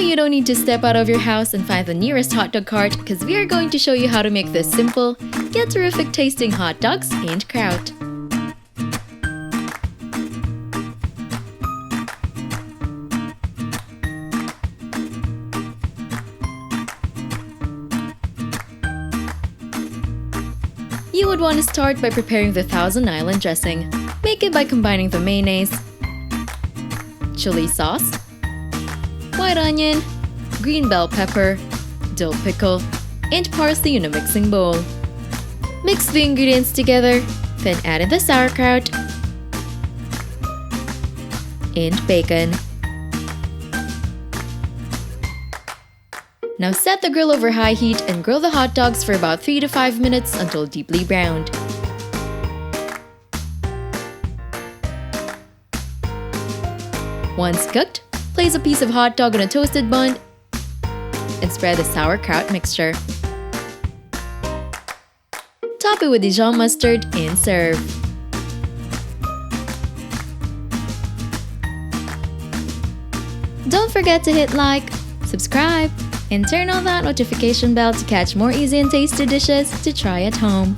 you don't need to step out of your house and find the nearest hot dog cart because we are going to show you how to make this simple, yet terrific tasting hot dogs and kraut. You would want to start by preparing the Thousand Island dressing. Make it by combining the mayonnaise, chili sauce, white onion, green bell pepper, dill pickle, and parsley in a mixing bowl. Mix the ingredients together, then add in the sauerkraut and bacon. Now set the grill over high heat and grill the hot dogs for about 3 to 5 minutes until deeply browned. Once cooked, place a piece of hot dog on a toasted bun and spread the sauerkraut mixture. Top it with Dijon mustard and serve. Don't forget to hit like, subscribe, and turn on that notification bell to catch more easy and tasty dishes to try at home.